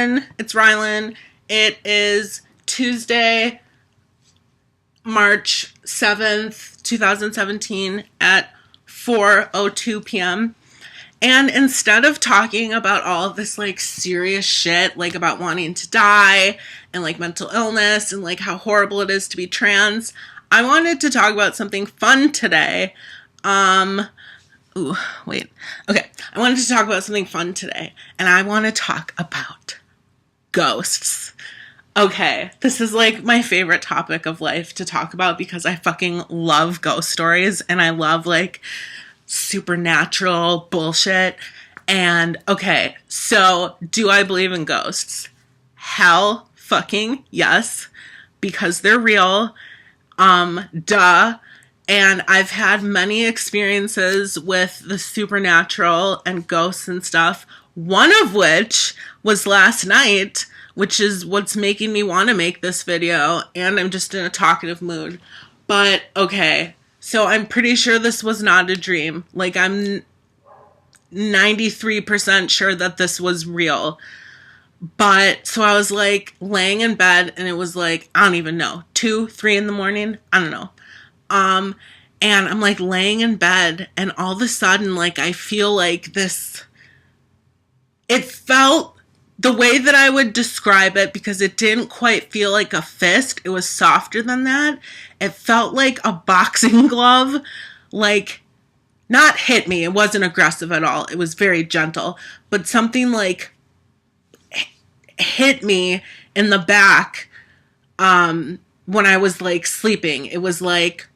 It's Rylan. It is Tuesday, March 7th, 2017 at 4:02 p.m. And instead of talking about all of this like serious shit, like about wanting to die and like mental illness and like how horrible it is to be trans, I wanted to talk about something fun today. Okay. I wanted to talk about something fun today, and I want to talk about ghosts. Okay, this is like my favorite topic of life to talk about because I fucking love ghost stories and I love like supernatural bullshit. And okay, so do I believe in ghosts? Hell fucking yes, because they're real. Duh. And I've had many experiences with the supernatural and ghosts and stuff. One of which was last night, which is what's making me want to make this video. And I'm just in a talkative mood. But okay, so I'm pretty sure this was not a dream. Like I'm 93% sure that this was real. But so I was like laying in bed and it was like, I don't even know, 2, 3 in the morning. I don't know. And I'm like laying in bed and all of a sudden, like, I feel like this, it felt the way that I would describe it because it didn't quite feel like a fist. It was softer than that. It felt like a boxing glove, like not hit me. It wasn't aggressive at all. It was very gentle, but something like hit me in the back, when I was like sleeping. It was like,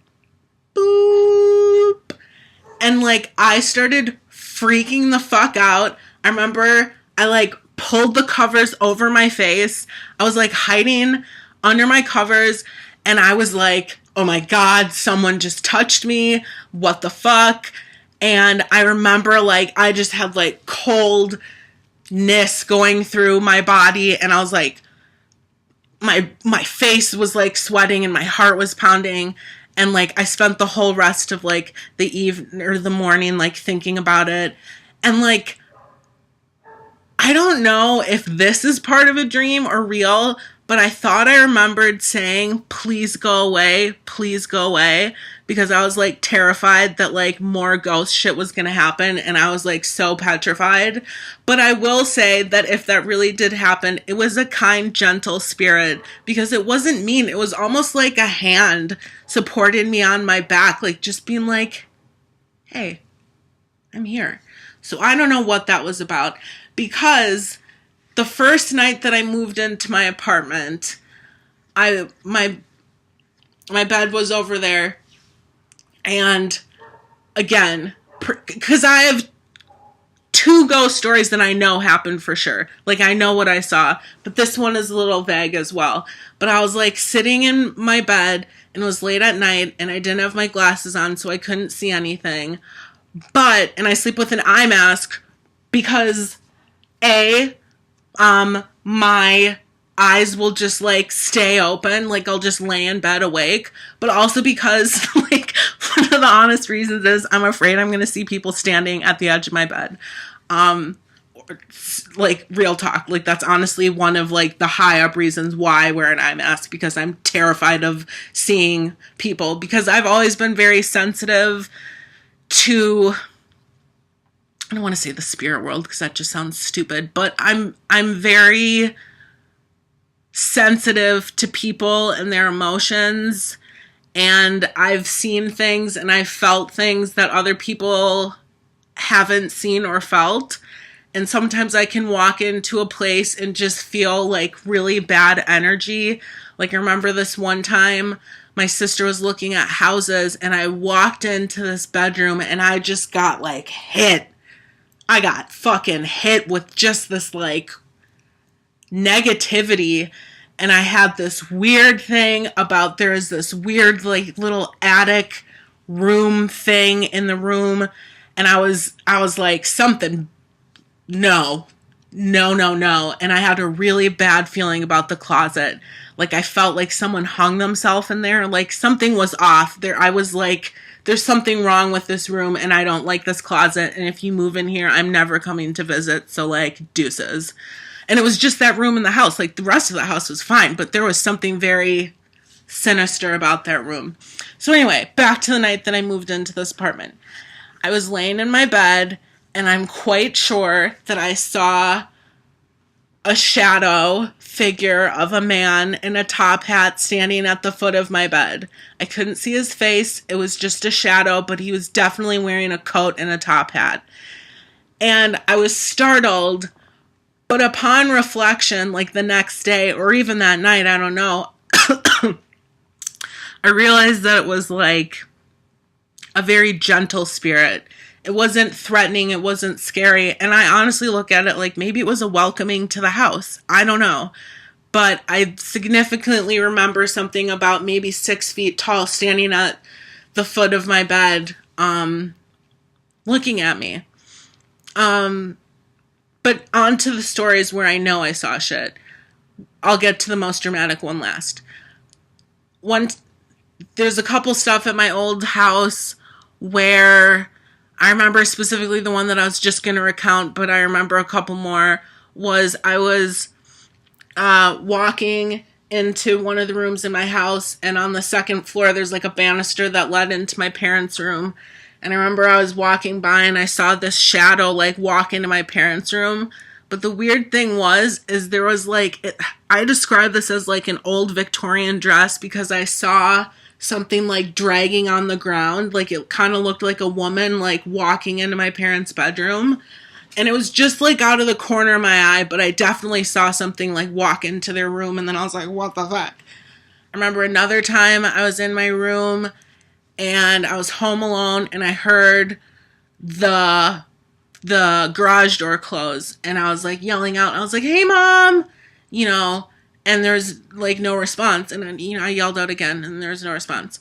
boop. And like I started freaking the fuck out. I remember I like pulled the covers over my face. I was like hiding under my covers and I was like, oh my God, someone just touched me. What the fuck? And I remember like I just had like coldness going through my body and I was like, my face was like sweating and my heart was pounding. And like I spent the whole rest of like the evening or the morning like thinking about it. And like I don't know if this is part of a dream or real, but I thought I remembered saying, please go away, because I was like terrified that like more ghost shit was gonna happen and I was like so petrified. But I will say that if that really did happen, it was a kind, gentle spirit because it wasn't mean. It was almost like a hand supported me on my back, like just being like, hey, I'm here. So I don't know what that was about because the first night that I moved into my apartment, my bed was over there. And again, because I have 2 ghost stories that I know happened for sure. Like I know what I saw, but this one is a little vague as well. But I was like sitting in my bed and it was late at night and I didn't have my glasses on so I couldn't see anything. And I sleep with an eye mask because my eyes will just like stay open, like I'll just lay in bed awake, but also because like one of the honest reasons is I'm afraid I'm gonna see people standing at the edge of my bed. Like real talk, like that's honestly one of like the high up reasons why I wear an eye mask, because I'm terrified of seeing people, because I've always been very sensitive to, I don't want to say the spirit world because that just sounds stupid, but I'm very sensitive to people and their emotions, and I've seen things and I've felt things that other people haven't seen or felt. And sometimes I can walk into a place and just feel like really bad energy. Like I remember this one time my sister was looking at houses and I walked into this bedroom and I just got like hit. I got fucking hit with just this like negativity. And I had this weird thing about there is this weird like little attic room thing in the room. And I was like, something, no. And I had a really bad feeling about the closet. Like I felt like someone hung themselves in there. Like something was off there. I was like, there's something wrong with this room and I don't like this closet. And if you move in here, I'm never coming to visit. So like deuces. And it was just that room in the house. Like, the rest of the house was fine, but there was something very sinister about that room. So anyway, back to the night that I moved into this apartment. I was laying in my bed, and I'm quite sure that I saw a shadow figure of a man in a top hat standing at the foot of my bed. I couldn't see his face. It was just a shadow, but he was definitely wearing a coat and a top hat. And I was startled, but upon reflection, like the next day or even that night, I don't know, I realized that it was like a very gentle spirit. It wasn't threatening. It wasn't scary. And I honestly look at it like maybe it was a welcoming to the house. I don't know. But I significantly remember something about maybe 6 feet tall standing at the foot of my bed, looking at me. But on to the stories where I know I saw shit. I'll get to the most dramatic one last. There's a couple stuff at my old house where I remember specifically the one that I was just going to recount, but I remember a couple more. I was walking into one of the rooms in my house, and on the second floor there's like a banister that led into my parents' room. And I remember I was walking by and I saw this shadow like walk into my parents' room. But the weird thing is there was like, I describe this as like an old Victorian dress because I saw something like dragging on the ground. Like it kind of looked like a woman like walking into my parents' bedroom. And it was just like out of the corner of my eye, but I definitely saw something like walk into their room. And then I was like, what the fuck? I remember another time I was in my room and I was home alone and I heard the garage door close, and I was like yelling out. I was like, hey mom, and there's like no response. And then, I yelled out again and there's no response.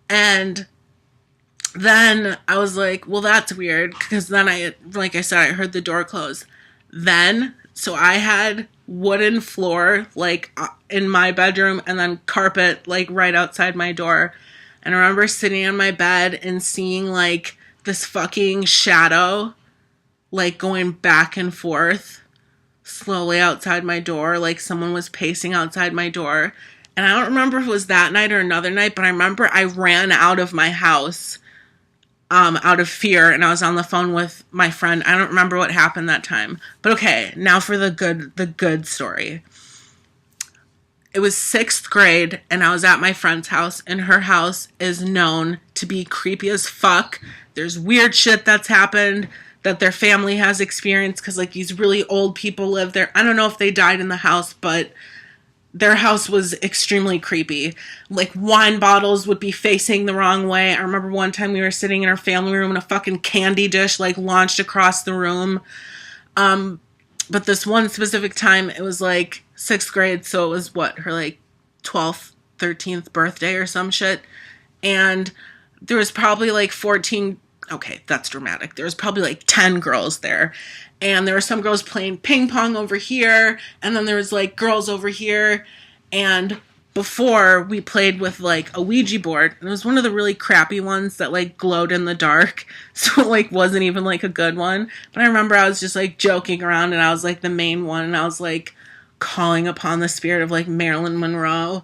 And then I was like, well, that's weird. Because then like I said, I heard the door close. So I had wooden floor like in my bedroom and then carpet like right outside my door. And I remember sitting on my bed and seeing like this fucking shadow like going back and forth slowly outside my door, like someone was pacing outside my door. And I don't remember if it was that night or another night, but I remember I ran out of my house out of fear, and I was on the phone with my friend. I don't remember what happened that time. But okay, now for the good story. It was 6th grade, and I was at my friend's house, and her house is known to be creepy as fuck. There's weird shit that's happened that their family has experienced because like these really old people live there. I don't know if they died in the house, but their house was extremely creepy. Like wine bottles would be facing the wrong way. I remember one time we were sitting in our family room and a fucking candy dish like launched across the room. But this one specific time, it was like 6th grade, so it was her like 12th, 13th birthday or some shit. And there was probably like 14. Okay, that's dramatic. There was probably like 10 girls there. And there were some girls playing ping pong over here. And then there was like girls over here. And before we played with like a Ouija board. And it was one of the really crappy ones that like glowed in the dark. So it like wasn't even like a good one. But I remember I was just like joking around and I was like the main one. And I was like calling upon the spirit of like Marilyn Monroe.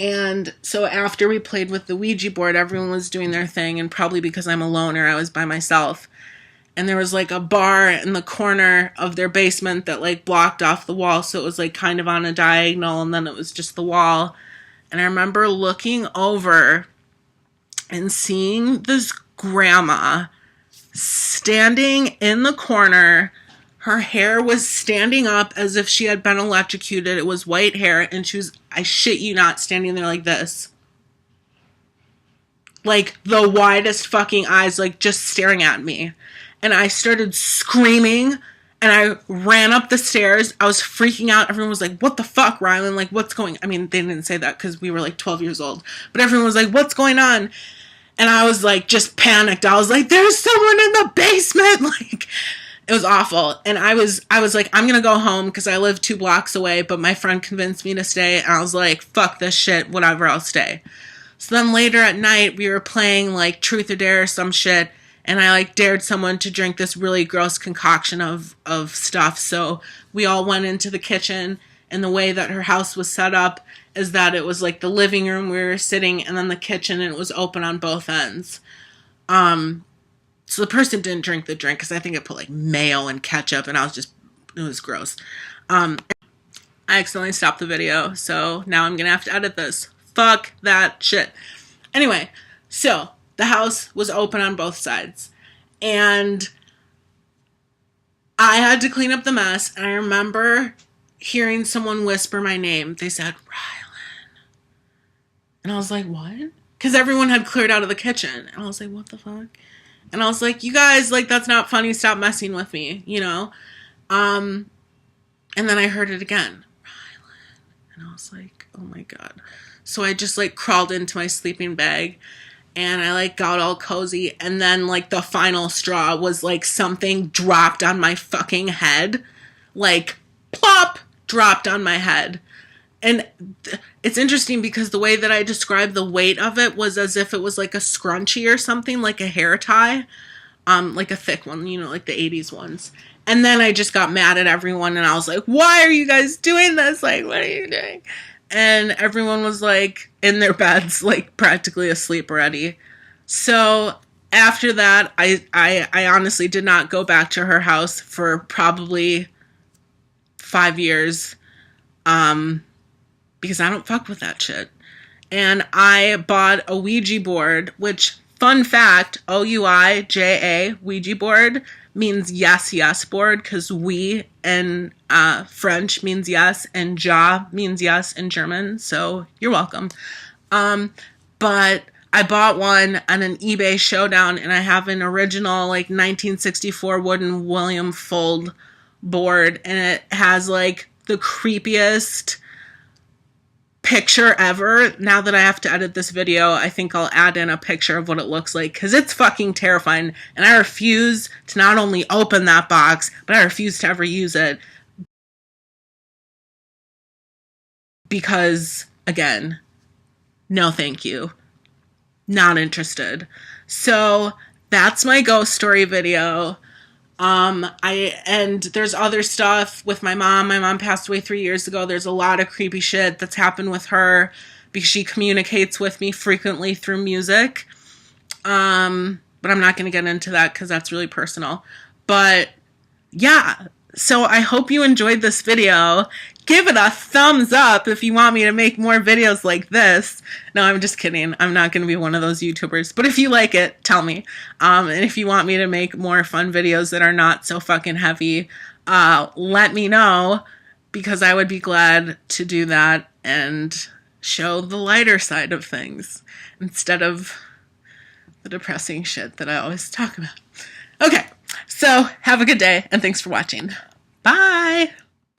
And so after we played with the Ouija board, everyone was doing their thing. And probably because I'm a loner, I was by myself. And there was like a bar in the corner of their basement that like blocked off the wall. So it was like kind of on a diagonal and then it was just the wall. And I remember looking over and seeing this grandma standing in the corner. Her hair was standing up as if she had been electrocuted. It was white hair and she was, I shit you not, standing there like this. Like the widest fucking eyes, like just staring at me. And I started screaming and I ran up the stairs. I was freaking out. Everyone was like, what the fuck, Rylan? Like, what's going on? I mean, they didn't say that because we were like 12 years old. But everyone was like, what's going on? And I was like, just panicked. I was like, there's someone in the basement. Like, it was awful. And I was like, I'm going to go home because I live 2 blocks away. But my friend convinced me to stay. And I was like, fuck this shit. Whatever, I'll stay. So then later at night, we were playing like Truth or Dare or some shit. and I like dared someone to drink this really gross concoction of stuff. So we all went into the kitchen, and the way that her house was set up is that it was like the living room we were sitting, and then the kitchen, and it was open on both ends. So the person didn't drink the drink because I think it put like mayo and ketchup, and it was gross. I accidentally stopped the video, so now I'm gonna have to edit this. Fuck that shit. Anyway, so the house was open on both sides, and I had to clean up the mess, and I remember hearing someone whisper my name. They said, Rylan. And I was like, what? Because everyone had cleared out of the kitchen. And I was like, what the fuck? And I was like, you guys, like, that's not funny. Stop messing with me, you know? And then I heard it again. Rylan. And I was like, oh my God. So I just, like, crawled into my sleeping bag, and I, like, got all cozy. And then, like, the final straw was, like, something dropped on my fucking head. Like, plop! Dropped on my head. And it's interesting because the way that I described the weight of it was as if it was like a scrunchie or something, like a hair tie, like a thick one, you know, like the 80s ones. And then I just got mad at everyone, and I was like, why are you guys doing this? Like, what are you doing? And everyone was like in their beds, like practically asleep already. So after that, I honestly did not go back to her house for probably 5 years, because I don't fuck with that shit. And I bought a Ouija board, which, fun fact, OUIJA, Ouija board, means yes, yes board, because we in French means yes, and ja means yes in German, so you're welcome. But I bought one on an eBay showdown, and I have an original, like, 1964 wooden William Fold board, and it has like the creepiest picture ever. Now that I have to edit this video, I think I'll add in a picture of what it looks like, because it's fucking terrifying, and I refuse to not only open that box, but I refuse to ever use it, because, again, no thank you. Not interested. So that's my ghost story video. And there's other stuff with my mom. My mom passed away 3 years ago. There's a lot of creepy shit that's happened with her because she communicates with me frequently through music. But I'm not going to get into that because that's really personal. But yeah, so I hope you enjoyed this video. Give it a thumbs up if you want me to make more videos like this. No, I'm just kidding. I'm not going to be one of those YouTubers. But if you like it, tell me. And if you want me to make more fun videos that are not so fucking heavy, let me know, because I would be glad to do that and show the lighter side of things instead of the depressing shit that I always talk about. Okay, so have a good day, and thanks for watching. Bye!